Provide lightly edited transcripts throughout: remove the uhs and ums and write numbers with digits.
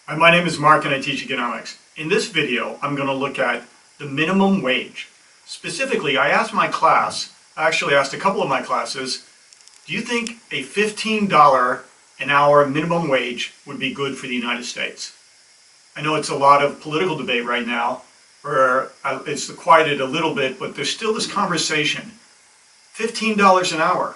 Hi, my name is Mark and I teach economics. In this video, I'm going to look at the minimum wage. Specifically, I asked a couple of my classes, do you think a $15 an hour minimum wage would be good for the United States? I know it's a lot of political debate right now, or it's quieted a little bit, but there's still this conversation. $15 an hour.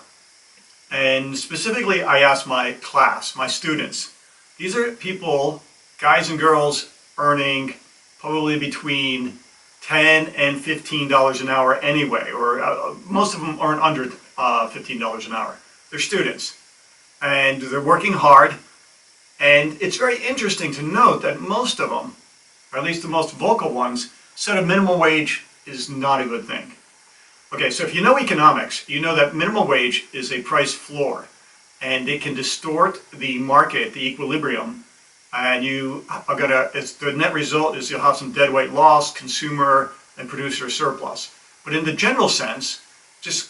And specifically, I asked my class, my students. These are people, guys and girls, earning probably between $10 and $15 an hour anyway, or most of them earn under $15 an hour. They're students, and they're working hard, and it's very interesting to note that most of them, or at least the most vocal ones, said a minimum wage is not a good thing. Okay, so if you know economics, you know that minimum wage is a price floor, and it can distort the market, the equilibrium, and the net result is you'll have some deadweight loss, consumer and producer surplus. But in the general sense,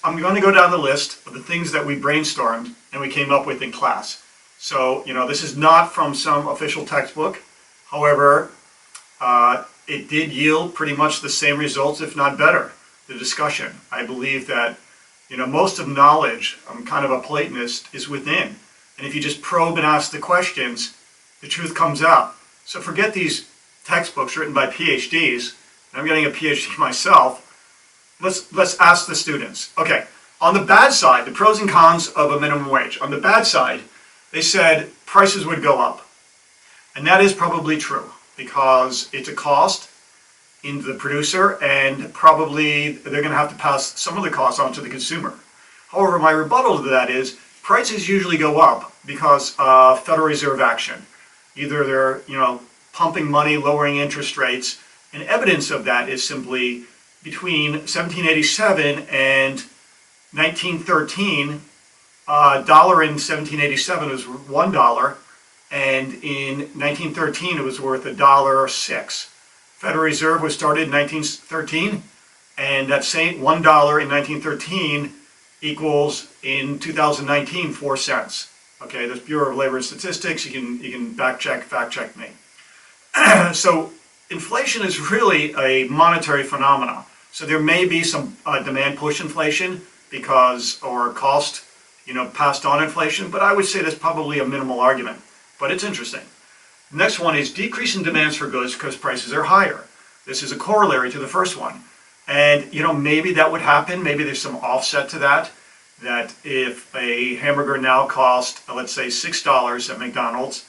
I'm going to go down the list of the things that we brainstormed and we came up with in class. So, this is not from some official textbook. However, it did yield pretty much the same results, if not better, the discussion. I believe that, most of knowledge, I'm kind of a Platonist, is within. And if you just probe and ask the questions, the truth comes out. So forget these textbooks written by PhDs. I'm getting a PhD myself. Let's ask the students. Okay, on the bad side, the pros and cons of a minimum wage. On the bad side, they said prices would go up. And that is probably true because it's a cost into the producer, and probably they're going to have to pass some of the costs on to the consumer. However, my rebuttal to that is prices usually go up because of Federal Reserve action. Either they're pumping money, lowering interest rates, and evidence of that is simply between 1787 and 1913. A dollar in 1787 was $1, and in 1913 it was worth $1.06. Federal Reserve was started in 1913, and that same $1 in 1913 equals in 2019 4 cents. Okay, that's Bureau of Labor and Statistics. You can fact check me. So inflation is really a monetary phenomena. So there may be some demand push inflation or cost, passed on inflation, but I would say that's probably a minimal argument. But it's interesting. The next one is decrease in demands for goods because prices are higher. This is a corollary to the first one. And, maybe that would happen. Maybe there's some offset to that. That if a hamburger now costs, let's say, $6 at McDonald's,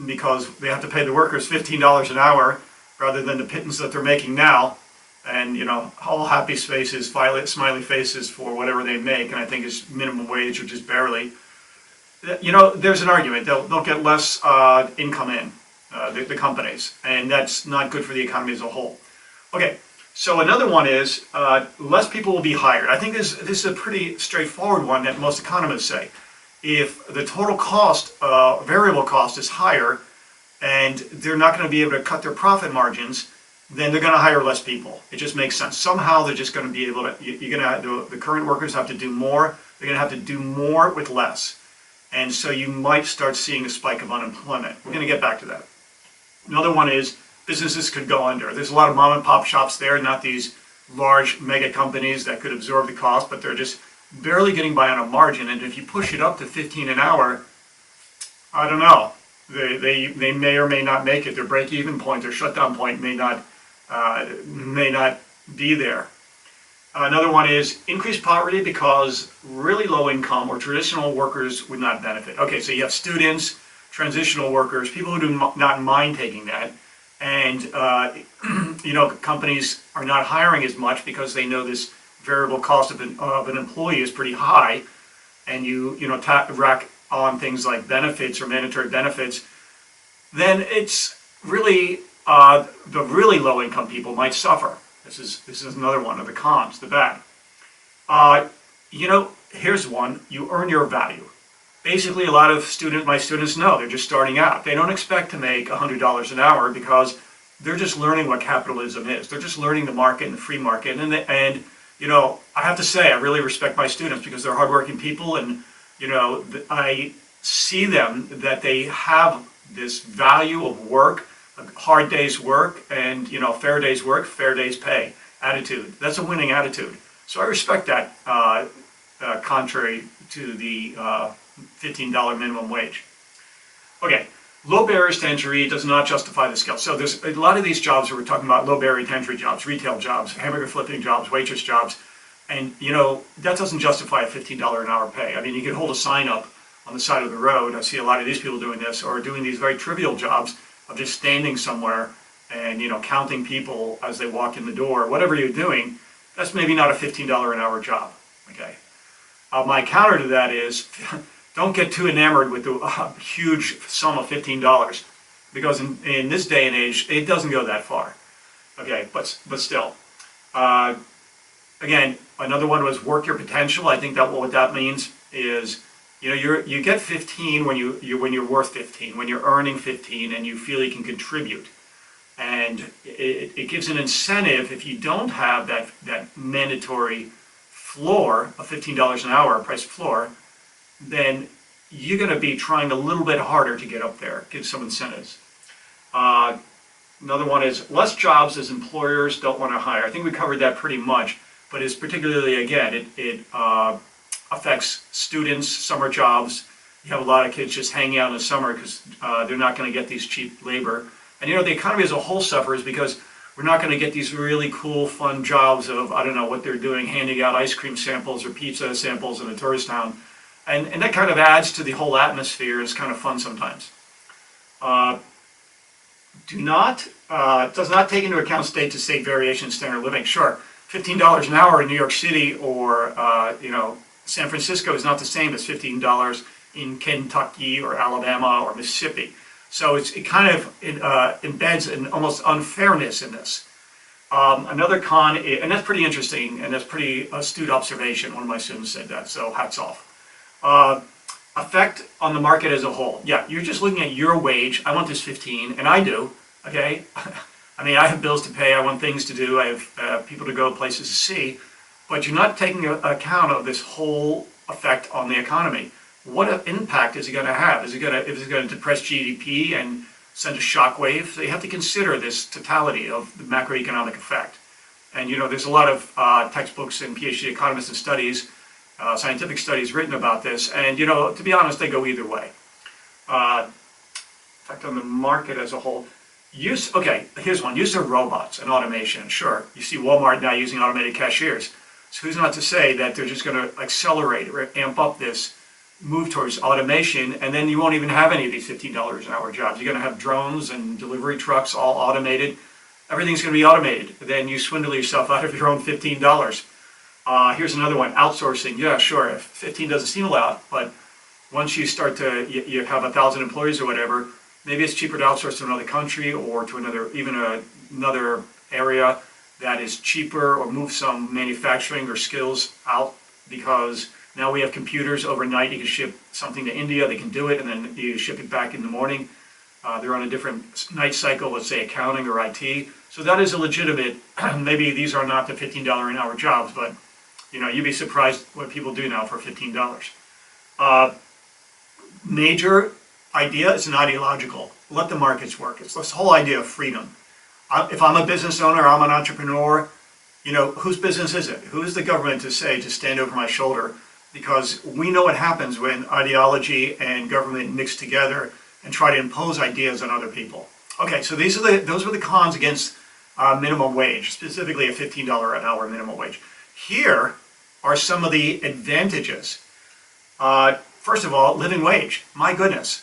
because they have to pay the workers $15 an hour rather than the pittance that they're making now, and all happy faces, smiley faces for whatever they make, and I think it's minimum wage or just barely. There's an argument they'll get less income in the companies, and that's not good for the economy as a whole. Okay. So another one is less people will be hired. I think this is a pretty straightforward one that most economists say. If the total cost, variable cost is higher, and they're not going to be able to cut their profit margins, then they're going to hire less people. It just makes sense. Somehow they're just going to be able to, the current workers have to do more. They're going to have to do more with less. And so you might start seeing a spike of unemployment. We're going to get back to that. Another one is businesses could go under. There's a lot of mom and pop shops there, not these large mega companies that could absorb the cost, but they're just barely getting by on a margin. And if you push it up to 15 an hour, I don't know. They may or may not make it. Their break-even point, their shutdown point may not be there. Another one is increased poverty because really low income or traditional workers would not benefit. Okay, so you have students, transitional workers, people who do not mind taking that. And, companies are not hiring as much because they know this variable cost of an employee is pretty high. And rack on things like benefits or mandatory benefits. Then it's really, the really low income people might suffer. This is another one of the cons, the bad. Here's one, you earn your value. Basically, a lot of my students know they're just starting out. They don't expect to make $100 an hour because they're just learning what capitalism is. They're just learning the market and the free market. And I have to say, I really respect my students because they're hardworking people, and I see them that they have this value of work, a hard day's work, and fair day's work, fair day's pay attitude. That's a winning attitude. So I respect that, contrary to the $15 minimum wage. Okay, low barriers to entry does not justify the skill. So there's a lot of these jobs that we're talking about, low barrier to entry jobs, retail jobs, hamburger flipping jobs, waitress jobs, and that doesn't justify a $15 an hour pay. I mean, you can hold a sign up on the side of the road. I see a lot of these people doing this, or doing these very trivial jobs of just standing somewhere and counting people as they walk in the door. Whatever you're doing, that's maybe not a $15 an hour job. Okay. My counter to that is, don't get too enamored with the huge sum of $15, because in this day and age, it doesn't go that far. Okay, but still. Again, another one was work your potential. I think that what that means is, you get 15 when you're worth 15, when you're earning 15 and you feel you can contribute. And it gives an incentive. If you don't have that mandatory floor of $15 an hour, price floor, then you're going to be trying a little bit harder to get up there. Give some incentives. Another one is less jobs as employers don't want to hire. I think we covered that pretty much, but it's particularly, again, it affects students, summer jobs. You have a lot of kids just hanging out in the summer because they're not going to get these cheap labor. And the economy as a whole suffers because we're not going to get these really cool, fun jobs of, I don't know what they're doing, handing out ice cream samples or pizza samples in a tourist town. And that kind of adds to the whole atmosphere. It's kind of fun sometimes. Does not take into account state-to-state variation in standard living. Sure, $15 an hour in New York City or San Francisco is not the same as $15 in Kentucky or Alabama or Mississippi. So it kind of embeds an almost unfairness in this. Another con, and that's pretty interesting, and that's pretty astute observation. One of my students said that, so hats off. Effect on the market as a whole. Yeah, you're just looking at your wage. I want this 15, and I do, okay? I mean, I have bills to pay, I want things to do, I have people to go, places to see, but you're not taking account of this whole effect on the economy. What impact is it going to have? Is it going to depress GDP and send a shockwave? So you have to consider this totality of the macroeconomic effect. And there's a lot of textbooks and PhD economists and studies, scientific studies written about this. And to be honest, they go either way. Effect on the market as a whole. Okay, here's one. Use of robots and automation. Sure, you see Walmart now using automated cashiers. So who's not to say that they're just going to accelerate or amp up this move towards automation, and then you won't even have any of these $15 an hour jobs. You're going to have drones and delivery trucks all automated. Everything's going to be automated. Then you swindle yourself out of your own $15. Here's another one, outsourcing. Yeah, sure, 15 doesn't seem a lot, but once you start to, you have 1,000 employees or whatever, maybe it's cheaper to outsource to another country or to another area that is cheaper, or move some manufacturing or skills out, because now we have computers overnight. You can ship something to India, they can do it, and then you ship it back in the morning. They're on a different night cycle, let's say accounting or IT. So that is a legitimate, maybe these are not the $15 an hour jobs, but you'd be surprised what people do now for $15. Major idea is an ideological. Let the markets work. It's this whole idea of freedom. If I'm a business owner, I'm an entrepreneur, whose business is it? Who is the government to say to stand over my shoulder? Because we know what happens when ideology and government mix together and try to impose ideas on other people. Okay, so those were the cons against minimum wage, specifically a $15 an hour minimum wage. Here are some of the advantages. First of all, living wage. My goodness,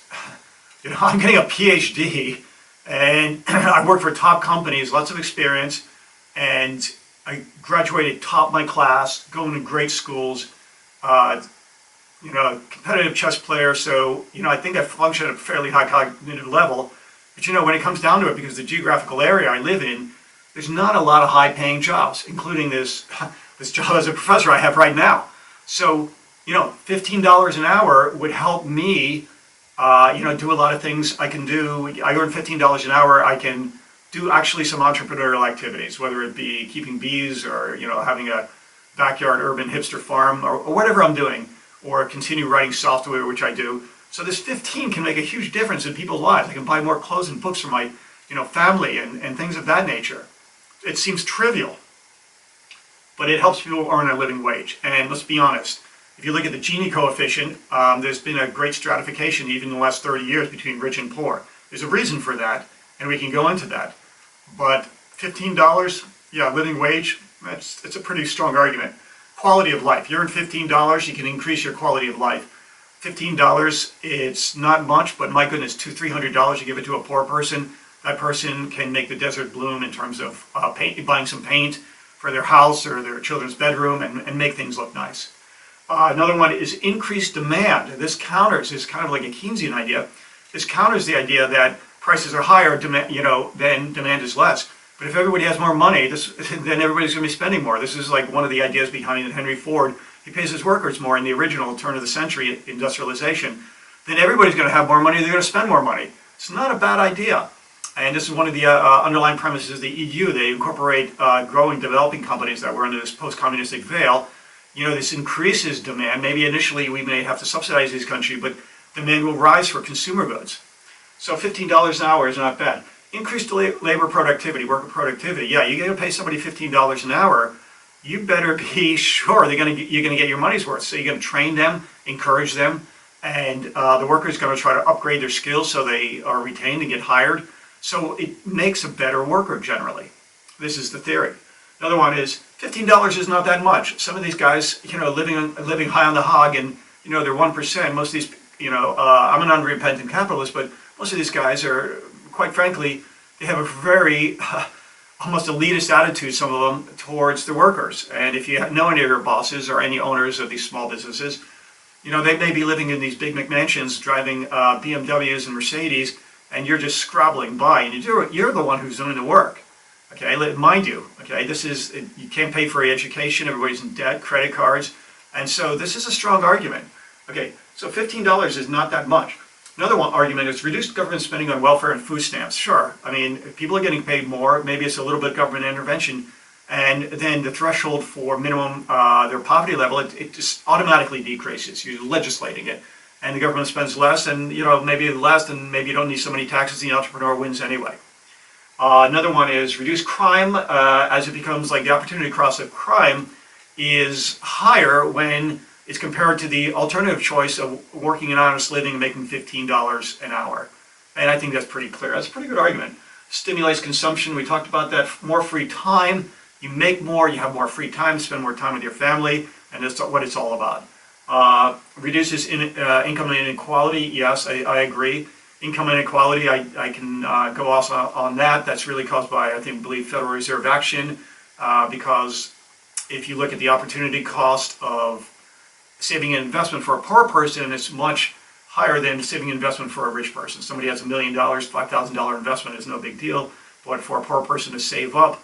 I'm getting a PhD, and I work for top companies, lots of experience, and I graduated top my class, going to great schools. Competitive chess player, so I think I function at a fairly high cognitive level. But when it comes down to it, because the geographical area I live in, there's not a lot of high-paying jobs, including this job as a professor I have right now. So $15 an hour would help me, do a lot of things I can do. I earn $15 an hour. I can do actually some entrepreneurial activities, whether it be keeping bees or having a backyard urban hipster farm or whatever I'm doing, or continue writing software, which I do. So this 15 can make a huge difference in people's lives. I can buy more clothes and books for my family and things of that nature. It seems trivial, but it helps people earn a living wage. And let's be honest, if you look at the Gini coefficient, there's been a great stratification even in the last 30 years between rich and poor. There's a reason for that, and we can go into that. But $15, yeah, living wage, it's a pretty strong argument. Quality of life. You earn $15, you can increase your quality of life. $15, it's not much, but my goodness, $200-300 you give it to a poor person, that person can make the desert bloom in terms of buying some paint for their house or their children's bedroom and make things look nice. Another one is increased demand. This counters, is kind of like a Keynesian idea. This counters the idea that prices are higher, then demand is less. But if everybody has more money, then everybody's going to be spending more. This is like one of the ideas behind Henry Ford. He pays his workers more in the original turn of the century industrialization. Then everybody's going to have more money, they're going to spend more money. It's not a bad idea. And this is one of the underlying premises of the EU. They incorporate growing developing companies that were under this post-communistic veil. This increases demand. Maybe initially we may have to subsidize these countries, but demand will rise for consumer goods. So $15 an hour is not bad. Increased labor productivity, worker productivity. Yeah, you're going to pay somebody $15 an hour. You better be sure you're going to get your money's worth. So you're going to train them, encourage them, and the worker is going to try to upgrade their skills so they are retained and get hired. So it makes a better worker generally. This is the theory. Another one is $15 is not that much. Some of these guys, living high on the hog, and they're 1%. Most of these, I'm an unrepentant capitalist, but most of these guys are, quite frankly, they have a very almost elitist attitude, some of them, towards the workers. And if you know any of your bosses or any owners of these small businesses, they may be living in these big McMansions, driving BMWs and Mercedes, and you're just scrabbling by, and you're the one who's doing the work. Okay, mind you, okay, you can't pay for your education, everybody's in debt, credit cards, and so this is a strong argument. Okay, so $15 is not that much. Another argument is reduced government spending on welfare and food stamps. Sure, I mean, if people are getting paid more, maybe it's a little bit government intervention, and then the threshold for minimum, their poverty level, it just automatically decreases. You're legislating it. And the government spends less, and maybe less, and maybe you don't need so many taxes, the entrepreneur wins anyway. Another one is reduce crime, as it becomes like the opportunity cost of crime is higher when it's compared to the alternative choice of working an honest living and making $15 an hour. And I think that's pretty clear. That's a pretty good argument. Stimulates consumption, we talked about that. More free time, you make more, you have more free time, spend more time with your family, and that's what it's all about. Reduces income inequality. Yes, I agree. Income inequality, I can go also on that. That's really caused by, I believe, Federal Reserve action, because if you look at the opportunity cost of saving an investment for a poor person, it's much higher than saving an investment for a rich person. Somebody has $1 million, $5,000 investment is no big deal, but for a poor person to save up,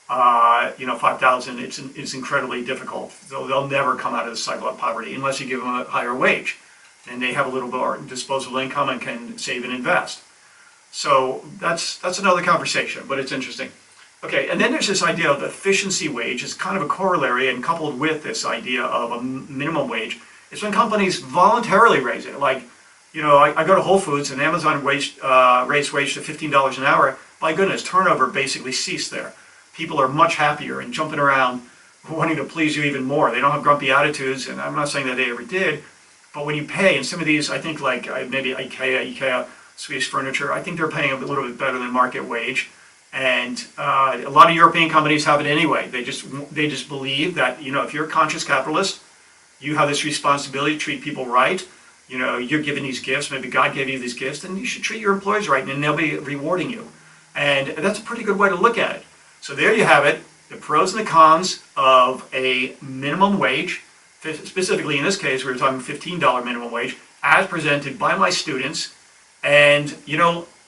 $5,000, it's incredibly difficult. They'll never come out of the cycle of poverty unless you give them a higher wage. And they have a little more disposable income and can save and invest. So that's another conversation, but it's interesting. Okay, and then there's this idea of efficiency wage. It's kind of a corollary, and coupled with this idea of a minimum wage, it's when companies voluntarily raise it. Like, I go to Whole Foods and Amazon raised wage to $15 an hour. My goodness, turnover basically ceased there. People are much happier and jumping around, wanting to please you even more. They don't have grumpy attitudes, and I'm not saying that they ever did. But when you pay, and some of these, I think like maybe IKEA, Swedish furniture, I think they're paying a little bit better than market wage. And a lot of European companies have it anyway. They just believe that, if you're a conscious capitalist, you have this responsibility to treat people right. You're given these gifts, maybe God gave you these gifts, and you should treat your employees right, and they'll be rewarding you. And that's a pretty good way to look at it. So there you have it, the pros and the cons of a minimum wage. Specifically in this case, we were talking $15 minimum wage, as presented by my students. And,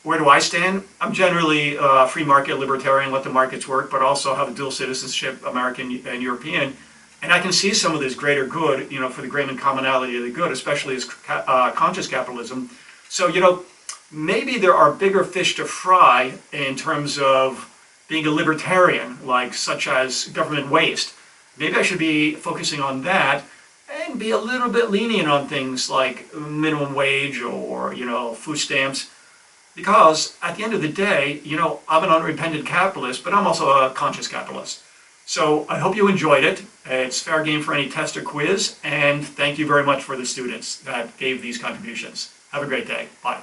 where do I stand? I'm generally free market libertarian, let the markets work, but also have a dual citizenship, American and European. And I can see some of this greater good, for the greater commonality of the good, especially as conscious capitalism. So, maybe there are bigger fish to fry in terms of being a libertarian, such as government waste. Maybe I should be focusing on that and be a little bit lenient on things like minimum wage or, food stamps. Because at the end of the day, I'm an unrepentant capitalist, but I'm also a conscious capitalist. So I hope you enjoyed it. It's fair game for any test or quiz, and thank you very much for the students that gave these contributions. Have a great day. Bye.